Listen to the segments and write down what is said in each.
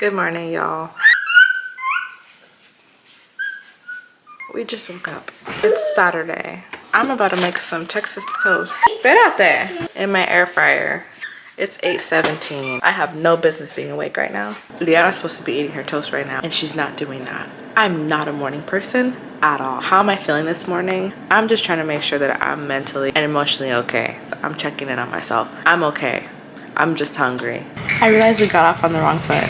Good morning, y'all. We just woke up. It's Saturday. I'm about to make some Texas toast. Get out there in my air fryer. It's 8:17. I have no business being awake right now. Liana's supposed to be eating her toast right now, and she's not doing that. I'm not a morning person at all. How am I feeling this morning? I'm just trying to make sure that I'm mentally and emotionally okay. I'm checking in on myself. I'm okay. I'm just hungry. I realized we got off on the wrong foot.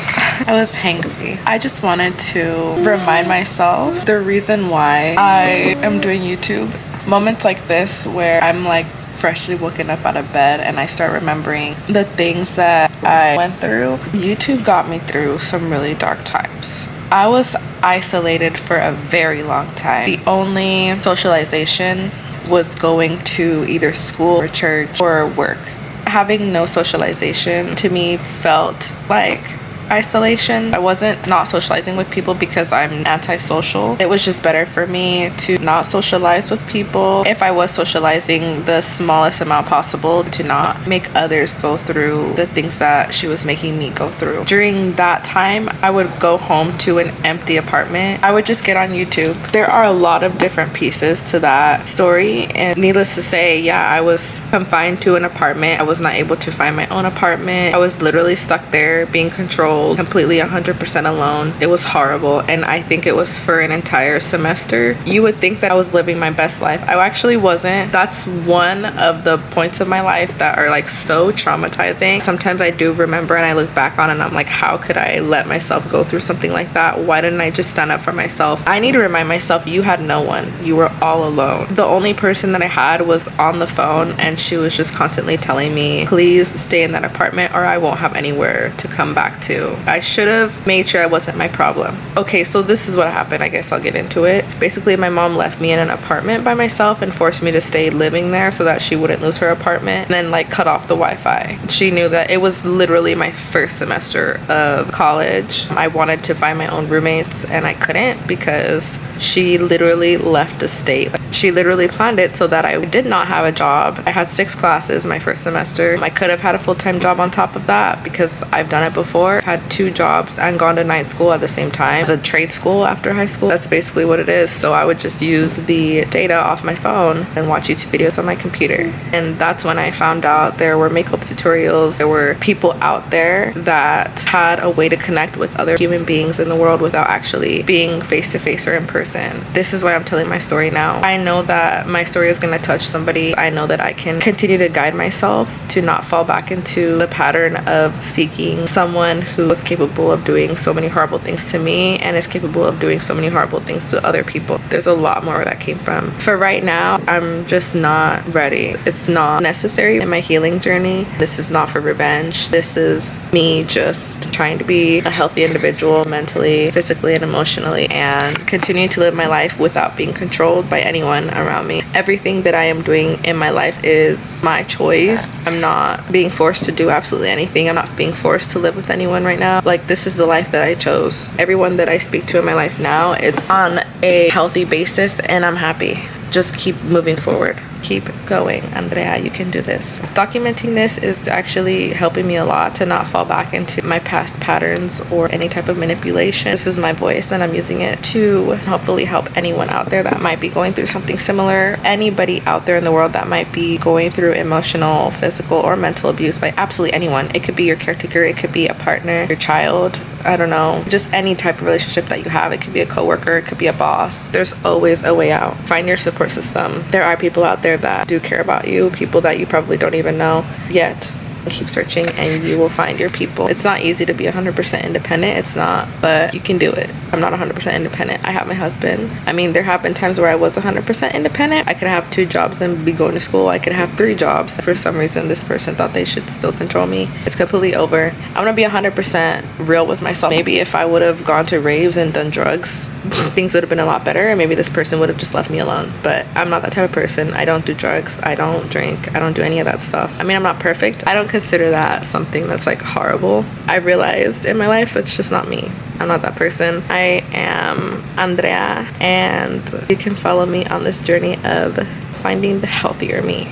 I was hangry. I just wanted to remind myself the reason why I am doing YouTube. Moments like this where I'm like freshly woken up out of bed and I start remembering the things that I went through. YouTube got me through some really dark times. I was isolated for a very long time. The only socialization was going to either school or church or work. Having no socialization to me felt like isolation. I wasn't not socializing with people because I'm antisocial. It was just better for me to not socialize with people. If I was socializing, the smallest amount possible, to not make others go through the things that she was making me go through. During that time, I would go home to an empty apartment. I would just get on YouTube. There are a lot of different pieces to that story, and needless to say, yeah, I was confined to an apartment. I was not able to find my own apartment. I was literally stuck there being controlled completely 100% alone. It was horrible, and I think it was for an entire semester. You would think that I was living my best life. I actually wasn't. That's one of the points of my life that are like so traumatizing. Sometimes I do remember and I look back on it and I'm like, how could I let myself go through something like that? Why didn't I just stand up for myself? I need to remind myself, you had no one. You were all alone. The only person that I had was on the phone, and she was just constantly telling me, please stay in that apartment or I won't have anywhere to come back to. I should have made sure I wasn't my problem. Okay, so this is what happened. I guess I'll get into it. Basically, my mom left me in an apartment by myself and forced me to stay living there so that she wouldn't lose her apartment, and then like cut off the Wi-Fi. She knew that it was literally my first semester of college. I wanted to find my own roommates and I couldn't because she literally left the state. She literally planned it so that I did not have a job. I had 6 classes my first semester. I could have had a full-time job on top of that because I've done it before. I've had 2 jobs and gone to night school at the same time. It's a trade school after high school. That's basically what it is. So I would just use the data off my phone and watch YouTube videos on my computer. And that's when I found out there were makeup tutorials. There were people out there that had a way to connect with other human beings in the world without actually being face-to-face or in person. This is why I'm telling my story now. I know that my story is going to touch somebody. I know that I can continue to guide myself to not fall back into the pattern of seeking someone who is capable of doing so many horrible things to me and is capable of doing so many horrible things to other people. There's a lot more where that came from. For right now, I'm just not ready. It's not necessary in my healing journey. This is not for revenge. This is me just trying to be a healthy individual mentally, physically, and emotionally, and continue to live my life without being controlled by anyone around me. Everything that I am doing in my life is my choice. I'm not being forced to do absolutely anything. I'm not being forced to live with anyone right now. Like, this is the life that I chose. Everyone that I speak to in my life now, it's on a healthy basis, and I'm happy. Just keep moving forward. Keep going, Andrea, you can do this. Documenting this is actually helping me a lot to not fall back into my past patterns or any type of manipulation. This is my voice and I'm using it to hopefully help anyone out there that might be going through something similar. Anybody out there in the world that might be going through emotional, physical, or mental abuse by absolutely anyone. It could be your caretaker, it could be a partner, your child, I don't know, just any type of relationship that you have. It could be a coworker, it could be a boss. There's always a way out. Find your support system. There are people out there that do care about you, people that you probably don't even know yet. Keep searching and you will find your people. It's not easy to be 100% independent. It's not, but you can do it. I'm not 100% independent. I have my husband. I mean, there have been times where I was 100% independent. I could have 2 jobs and be going to school. I could have 3 jobs. For some reason, this person thought they should still control me. It's completely over. I'm gonna be 100% real with myself. Maybe if I would have gone to raves and done drugs, things would have been a lot better, and maybe this person would have just left me alone. But I'm not that type of person. I don't do drugs. I don't drink. I don't do any of that stuff. I mean, I'm not perfect. I don't consider that something that's like horrible. I realized in my life it's just not me. I'm not that person. I am Andrea, and you can follow me on this journey of finding the healthier me.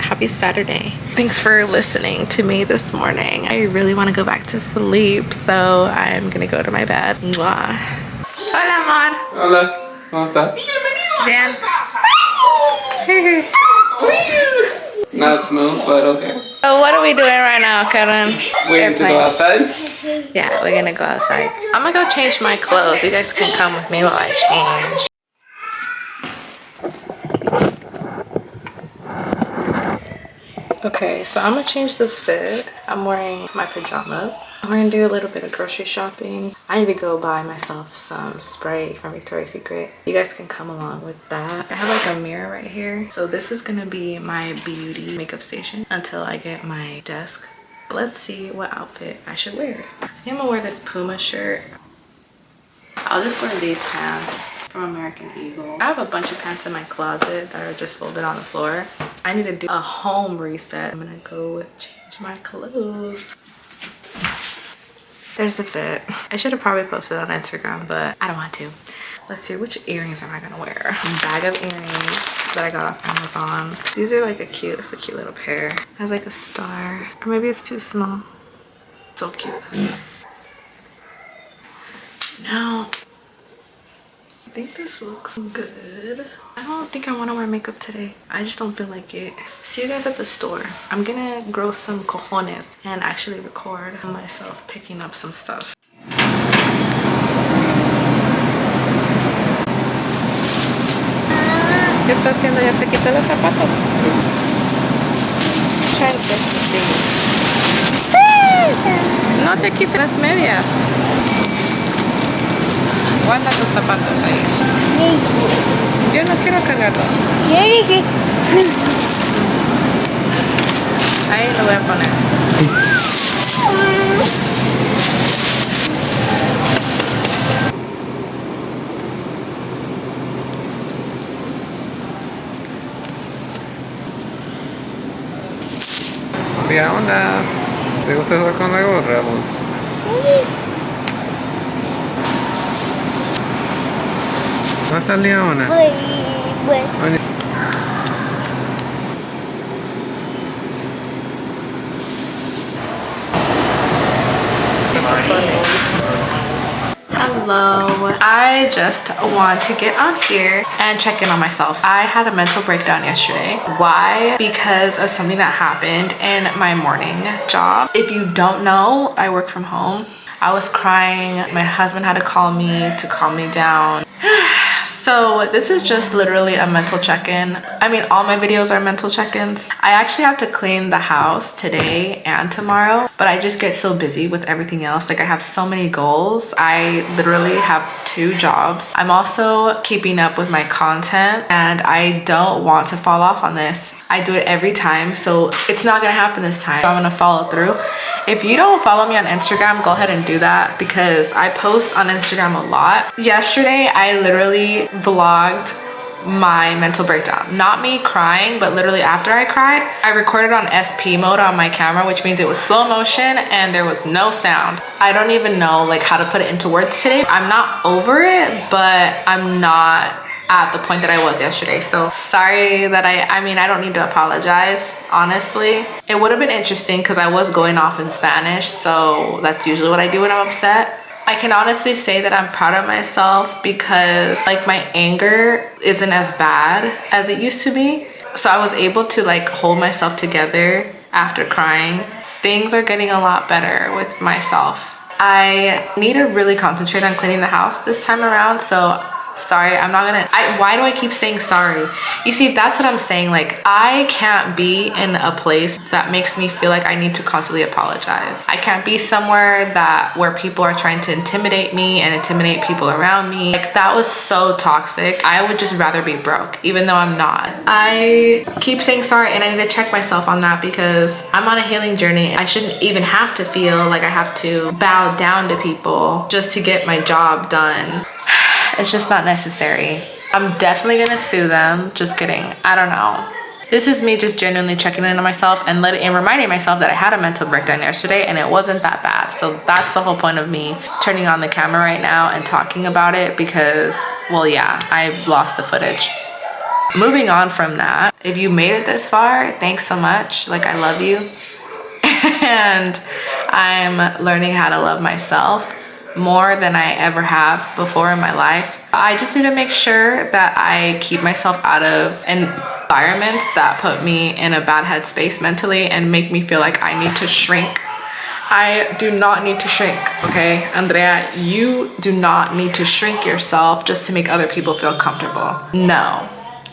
happy Saturday. Thanks for listening to me this morning. I really want to go back to sleep, so I'm gonna go to my bed. Mwah. Hola, amor. Hola, ¿cómo estás? Bien. Not smooth, but okay. So what are we doing right now, Karen? Waiting to go outside? Yeah, we're gonna go outside. I'm gonna go change my clothes. You guys can come with me while I change. Okay, so I'm gonna change the fit. I'm wearing my pajamas. We're gonna do a little bit of grocery shopping. I need to go buy myself some spray from Victoria's Secret. You guys can come along with that. I have like a mirror right here. So this is gonna be my beauty makeup station until I get my desk. Let's see what outfit I should wear. I think I'm gonna wear this Puma shirt. I'll just wear these pants from American Eagle. I have a bunch of pants in my closet that are just folded on the floor. I need to do a home reset. I'm gonna go with change my clothes. There's the fit. I should have probably posted on Instagram, but I don't want to. Let's see, which earrings am I gonna wear? A bag of earrings that I got off Amazon. These are like it's a cute little pair. It has like a star, or maybe it's too small. So cute. Now, I think this looks good. I don't think I want to wear makeup today. I just don't feel like it. See you guys at the store. I'm gonna grow some cojones and actually record myself picking up some stuff. ¿Qué está haciendo? ¿Ya se quitó los zapatos? No te quites las medias. Guarda tus zapatos ahí. Yo no quiero cagarlos. Ahí lo voy a poner. ¿Qué onda? ¿Te gusta jugar con la gorra, vos? ¿Vas a salir ahora? Bueno. Hello, I just want to get on here and check in on myself. I had a mental breakdown yesterday. Why? Because of something that happened in my morning job. If you don't know, I work from home. I was crying. My husband had to call me to calm me down. So this is just literally a mental check-in. I mean, all my videos are mental check-ins. I actually have to clean the house today and tomorrow, but I just get so busy with everything else. Like I have so many goals. I literally have 2 jobs. I'm also keeping up with my content and I don't want to fall off on this. I do it every time, so it's not gonna happen this time. I'm gonna follow through. If you don't follow me on Instagram, go ahead and do that because I post on Instagram a lot. Yesterday, I literally vlogged my mental breakdown. Not me crying, but literally after I cried, I recorded on SP mode on my camera, which means it was slow motion and there was no sound. I don't even know like how to put it into words today. I'm not over it, but I'm not at the point that I was yesterday. So sorry that I mean, I don't need to apologize, honestly. It would have been interesting because I was going off in Spanish, so that's usually what I do when I'm upset. I can honestly say that I'm proud of myself because like my anger isn't as bad as it used to be. So I was able to like hold myself together after crying. Things are getting a lot better with myself. I need to really concentrate on cleaning the house this time around, so sorry, I'm not gonna, why do I keep saying sorry? You see, that's what I'm saying. Like, I can't be in a place that makes me feel like I need to constantly apologize. I can't be somewhere where people are trying to intimidate me and intimidate people around me. Like, that was so toxic. I would just rather be broke, even though I'm not. I keep saying sorry and I need to check myself on that because I'm on a healing journey. I shouldn't even have to feel like I have to bow down to people just to get my job done. It's just not necessary. I'm definitely gonna sue them. Just kidding. I don't know. This is me just genuinely checking in on myself and reminding myself that I had a mental breakdown yesterday and it wasn't that bad. So that's the whole point of me turning on the camera right now and talking about it because, well, yeah, I lost the footage. Moving on from that, if you made it this far, thanks so much. Like, I love you. And I'm learning how to love myself more than I ever have before in my life. I just need to make sure that I keep myself out of environments that put me in a bad headspace mentally and make me feel like I need to shrink. I do not need to shrink, okay? Andrea, you do not need to shrink yourself just to make other people feel comfortable. No.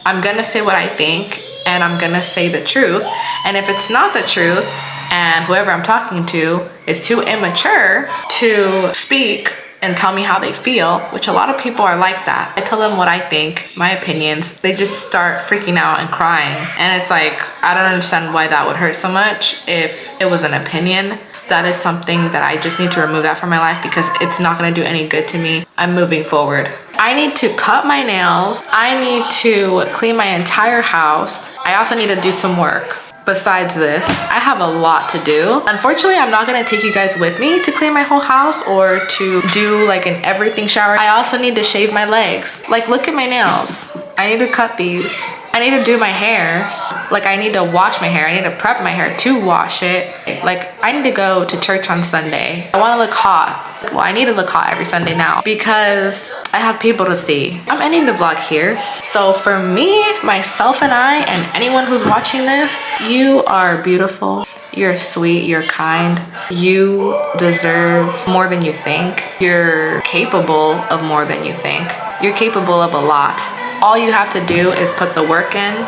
I'm gonna say what I think, and I'm gonna say the truth. And if it's not the truth, and whoever I'm talking to is too immature to speak and tell me how they feel, which a lot of people are like that. I tell them what I think, my opinions. They just start freaking out and crying. And it's like, I don't understand why that would hurt so much if it was an opinion. That is something that I just need to remove that from my life because it's not gonna do any good to me. I'm moving forward. I need to cut my nails. I need to clean my entire house. I also need to do some work. Besides this, I have a lot to do. Unfortunately, I'm not gonna take you guys with me to clean my whole house or to do like an everything shower. I also need to shave my legs. Like, look at my nails. I need to cut these. I need to do my hair. Like, I need to wash my hair. I need to prep my hair to wash it. Like, I need to go to church on Sunday. I wanna look hot. Well, I need to look hot every Sunday now because I have people to see. I'm ending the vlog here. So for me, myself and I, and anyone who's watching this, you are beautiful. You're sweet, you're kind. You deserve more than you think. You're capable of more than you think. You're capable of a lot. All you have to do is put the work in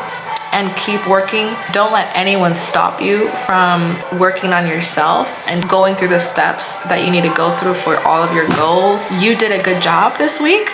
and keep working. Don't let anyone stop you from working on yourself and going through the steps that you need to go through for all of your goals. You did a good job this week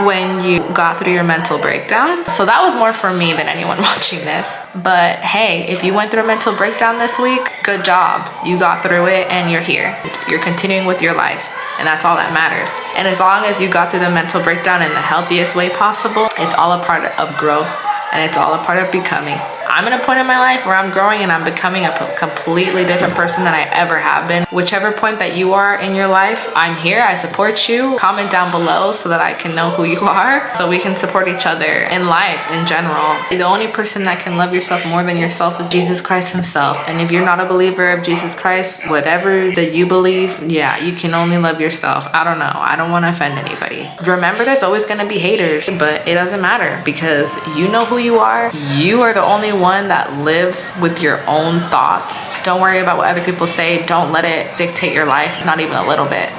when you got through your mental breakdown. So that was more for me than anyone watching this. But hey, if you went through a mental breakdown this week, good job. You got through it and you're here. You're continuing with your life. And that's all that matters. And as long as you got through the mental breakdown in the healthiest way possible, it's all a part of growth. And it's all a part of becoming. I'm in a point in my life where I'm growing and I'm becoming a completely different person than I ever have been. Whichever point that you are in your life, I'm here, I support you. Comment down below so that I can know who you are, so we can support each other in life in general. The only person that can love yourself more than yourself is Jesus Christ himself. And if you're not a believer of Jesus Christ, whatever that you believe, yeah, you can only love yourself. I don't know, I don't want to offend anybody. Remember, there's always gonna be haters, but it doesn't matter because you know who you are. You are the only one that lives with your own thoughts. Don't worry about what other people say. Don't let it dictate your life, not even a little bit.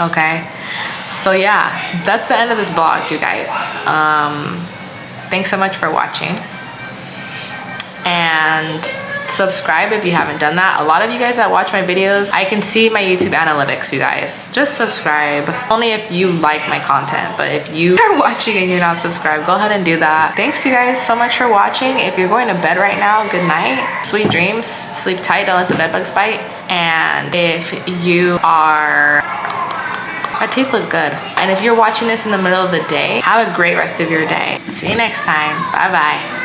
Okay, so yeah, that's the end of this vlog, you guys. Thanks so much for watching, and subscribe if you haven't done that. A lot of you guys that watch my videos, I can see my YouTube analytics, you guys. Just subscribe. Only if you like my content, but if you are watching and you're not subscribed, go ahead and do that. Thanks you guys so much for watching. If you're going to bed right now, good night. Sweet dreams. Sleep tight, don't let the bed bugs bite. And if you are... My teeth look good. And if you're watching this in the middle of the day, have a great rest of your day. See you next time. Bye-bye.